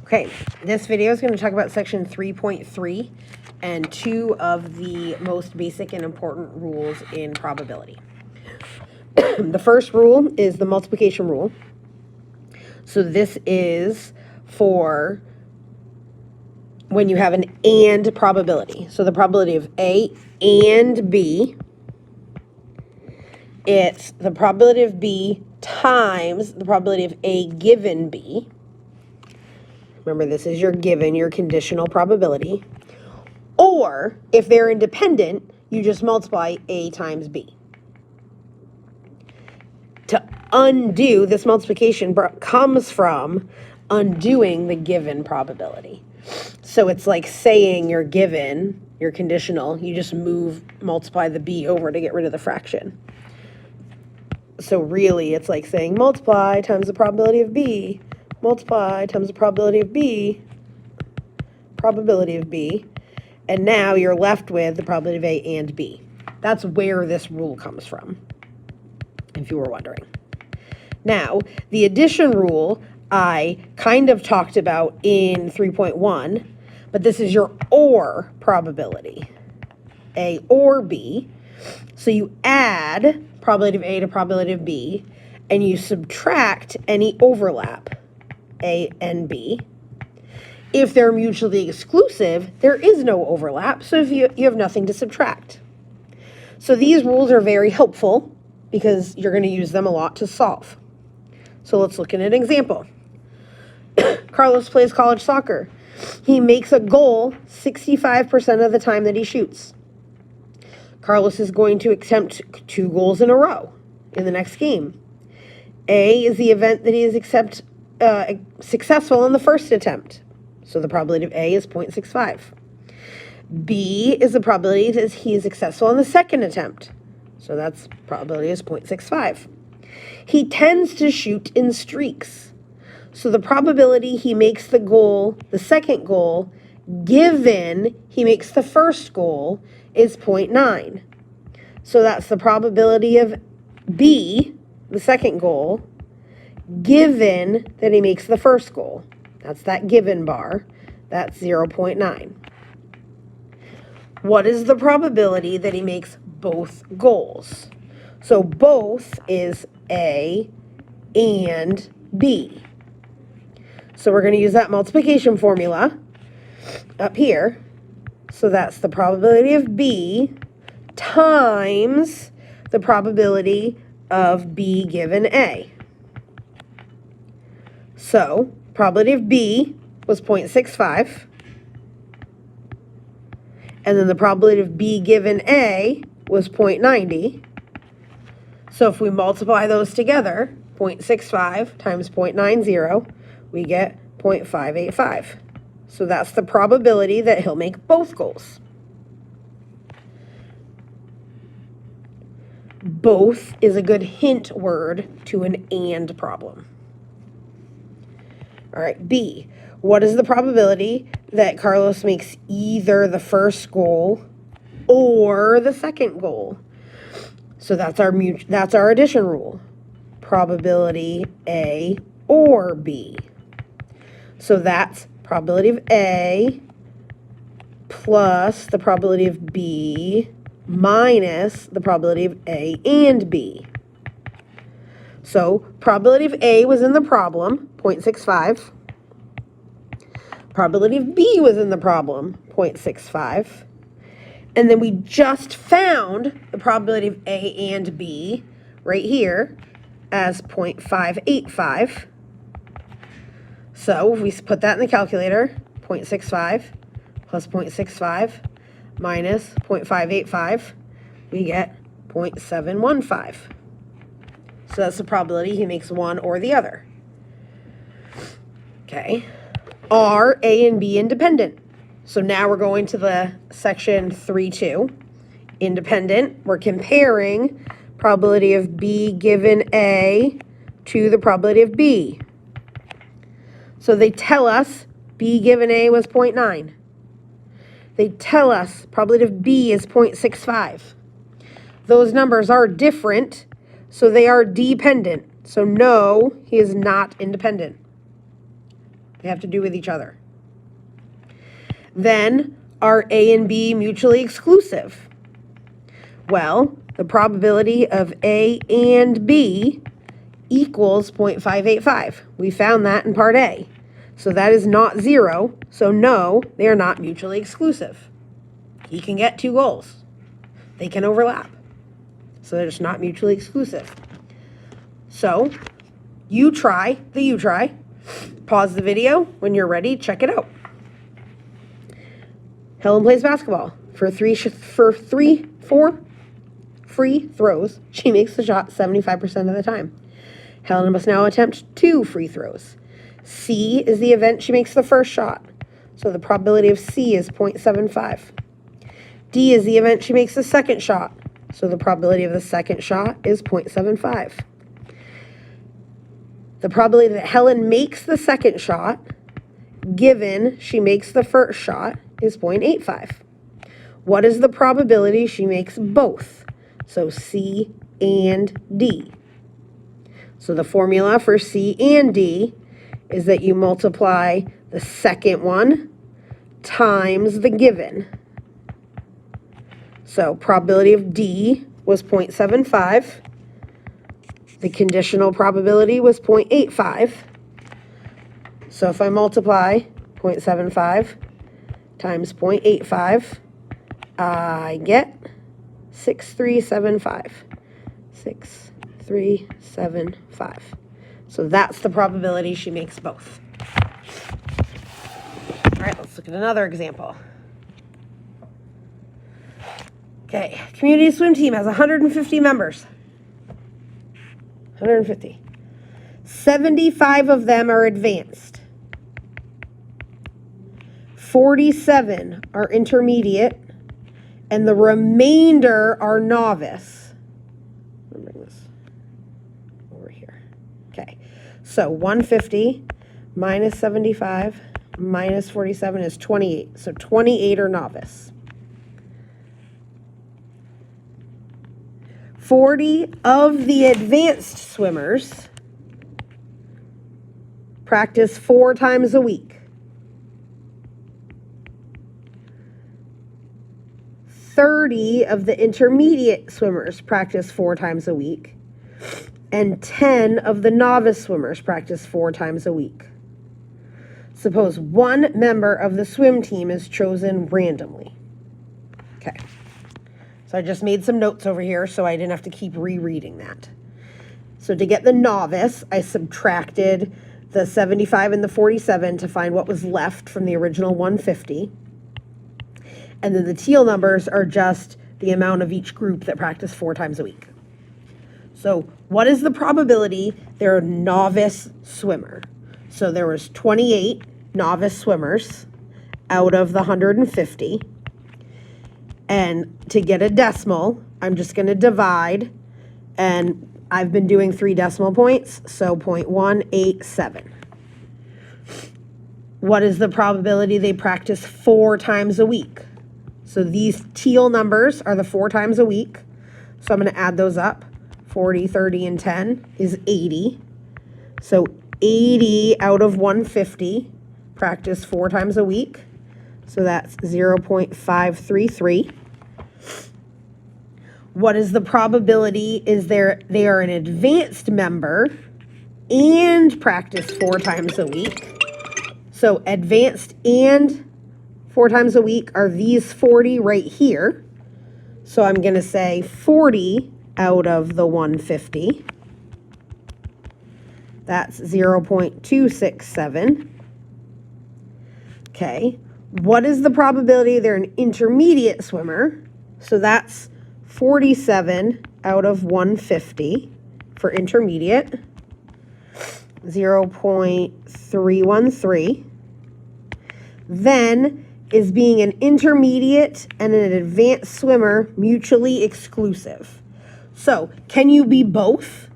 Okay, this video is going to talk about section 3.3 and two of the most basic and important rules in probability. The first rule is the multiplication rule. So this is for when you have an and probability. So the probability of A and B, it's the probability of B times the probability of A given B. Remember, this is your given, your conditional probability. Or, if they're independent, you just multiply A times B. To undo, this multiplication comes from undoing the given probability. So it's like saying your given, your conditional, you just multiply the B over to get rid of the fraction. So really, it's like saying multiply times the probability of B, multiply times the probability of B, and now you're left with the probability of A and B. That's where this rule comes from, if you were wondering. Now, the addition rule I kind of talked about in 3.1, but this is your OR probability, A or B. So you add probability of A to probability of B, and you subtract any overlap, A and B. If they're mutually exclusive, there is no overlap, so if you have nothing to subtract. So these rules are very helpful because you're going to use them a lot to solve. So let's look at an example. Carlos plays college soccer. He makes a goal 65% of the time that he shoots. Carlos is going to attempt 2 goals in a row in the next game. A is the event that he is successful in the first attempt. So the probability of A is 0.65. B is the probability that he is successful in the second attempt. So that's probability is 0.65. He tends to shoot in streaks. So the probability he makes the goal, the second goal, given he makes the first goal, is 0.9. So that's the probability of B, the second goal, given that he makes the first goal. That's that given bar. That's 0.9. What is the probability that he makes both goals? So both is A and B. So we're going to use that multiplication formula up here. So that's the probability of B times the probability of B given A. So probability of B was 0.65. And then the probability of B given A was 0.90. So if we multiply those together, 0.65 times 0.90, we get 0.585. So that's the probability that he'll make both goals. Both is a good hint word to an and problem. All right, B. What is the probability that Carlos makes either the first goal or the second goal? So that's our addition rule. Probability A or B. So that's probability of A plus the probability of B minus the probability of A and B. So probability of A was in the problem, 0.65. Probability of B was in the problem, 0.65. And then we just found the probability of A and B right here as 0.585. So if we put that in the calculator, 0.65 plus 0.65 minus 0.585, we get 0.715. So that's the probability he makes one or the other. Okay. Are A and B independent? So now we're going to the section 3.2. Independent, we're comparing probability of B given A to the probability of B. So they tell us B given A was 0.9. They tell us probability of B is 0.65. Those numbers are different, so they are dependent. So no, he is not independent. They have to do with each other. Then, are A and B mutually exclusive? Well, the probability of A and B equals 0.585. We found that in part A. So that is not 0. So no, they are not mutually exclusive. He can get 2 goals. They can overlap. So they're just not mutually exclusive. So you try. Pause the video. When you're ready, check it out. Helen plays basketball. For 4 free throws, she makes the shot 75% of the time. Helen must now attempt 2 free throws. C is the event she makes the first shot. So the probability of C is 0.75. D is the event she makes the second shot. So the probability of the second shot is 0.75. The probability that Helen makes the second shot, given she makes the first shot, is 0.85. What is the probability she makes both? So C and D. So the formula for C and D is that you multiply the second one times the given. So probability of D was 0.75. The conditional probability was 0.85. So if I multiply 0.75 times 0.85, I get 6375. 6375. So that's the probability she makes both. All right, let's look at another example. Okay, community swim team has 150 members. 150. 75 of them are advanced. 47 are intermediate, and the remainder are novice. Let me bring this over here. Okay, so 150 minus 75 minus 47 is 28. So 28 are novice. 40 of the advanced swimmers practice 4 times a week. 30 of the intermediate swimmers practice 4 times a week. And 10 of the novice swimmers practice 4 times a week. Suppose one member of the swim team is chosen randomly. Okay. So I just made some notes over here so I didn't have to keep rereading that. So to get the novice, I subtracted the 75 and the 47 to find what was left from the original 150. And then the teal numbers are just the amount of each group that practice 4 times a week. So what is the probability they're a novice swimmer? So there was 28 novice swimmers out of the 150. And to get a decimal, I'm just going to divide, and I've been doing 3 decimal points, so 0.187. What is the probability they practice 4 times a week? So these teal numbers are the 4 times a week, so I'm going to add those up. 40, 30, and 10 is 80. So 80 out of 150 practice 4 times a week. So that's 0.533. What is the probability is they are an advanced member and practice 4 times a week. So advanced and 4 times a week are these 40 right here. So I'm going to say 40 out of the 150. That's 0.267. Okay. What is the probability they're an intermediate swimmer? So that's 47 out of 150 for intermediate. 0.313. Then, is being an intermediate and an advanced swimmer mutually exclusive? So, can you be both?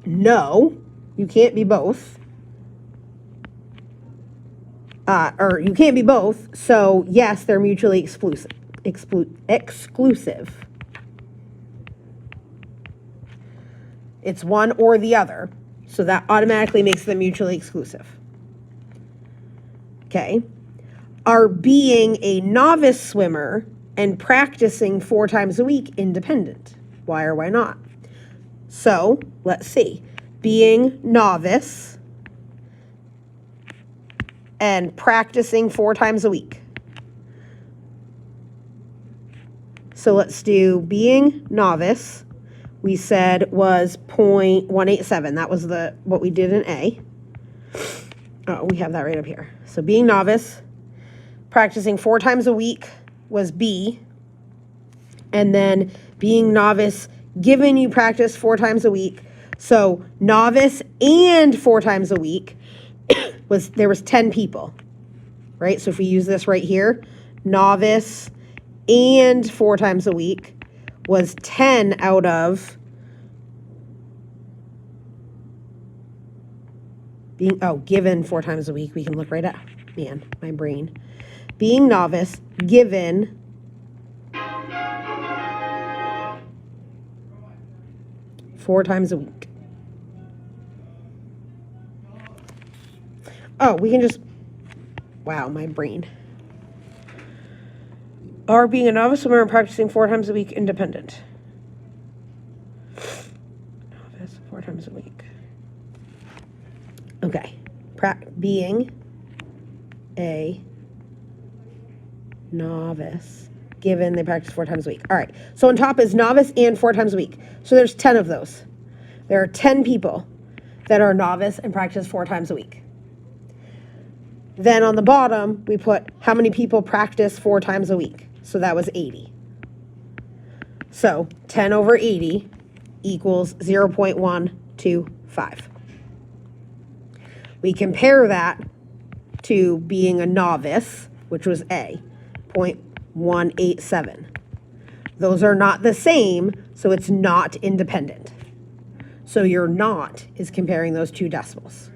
No, you can't be both. Or you can't be both, so yes, they're mutually exclusive. It's one or the other, so that automatically makes them mutually exclusive. okay, are being a novice swimmer and practicing 4 times a week independent? Why or why not? So let's see. Being novice and practicing 4 times a week. So let's do being novice. We said was 0.187. That was what we did in A. Oh, we have that right up here. So being novice, practicing 4 times a week was B. And then being novice, given you practice 4 times a week. So novice and 4 times a week there was 10 people, right? So if we use this right here, novice and 4 times a week was 10 out of given 4 times a week. We can look right at, man, my brain. Being novice, given 4 times a week. Oh, we can just, wow, my brain. Or being a novice swimmer and practicing 4 times a week independent. Novice, 4 times a week. Okay. Being a novice, given they practice 4 times a week. All right. So on top is novice and 4 times a week. So there's 10 of those. There are 10 people that are novice and practice 4 times a week. Then on the bottom, we put how many people practice 4 times a week. So that was 80. So 10 over 80 equals 0.125. We compare that to being a novice, which was A, 0.187. Those are not the same, so it's not independent. So your not is comparing those 2 decimals.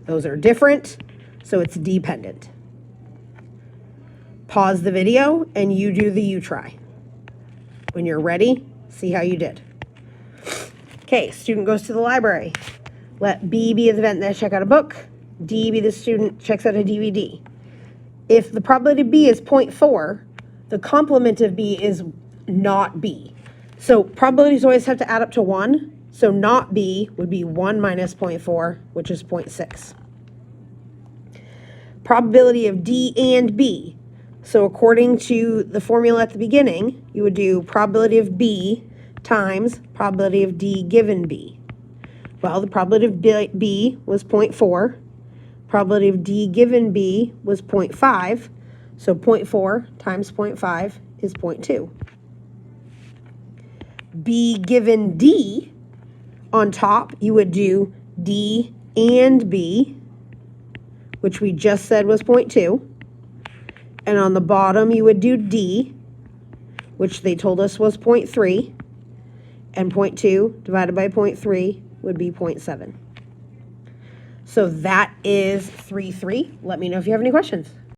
Those are different, so it's dependent. Pause the video and you do the you-try. When you're ready, see how you did. Okay, student goes to the library. Let B be the event that check out a book. D be the student checks out a DVD. If the probability of B is 0.4, the complement of B is not B. So probabilities always have to add up to 1. So not B would be 1 minus 0.4, which is 0.6. Probability of D and B. So according to the formula at the beginning, you would do probability of B times probability of D given B. Well, the probability of B was 0.4. Probability of D given B was 0.5. So 0.4 times 0.5 is 0.2. B given D, on top, you would do D and B, which we just said was 0.2. And on the bottom, you would do D, which they told us was 0.3. And 0.2 divided by 0.3 would be 0.7. So that is 3-3. Let me know if you have any questions.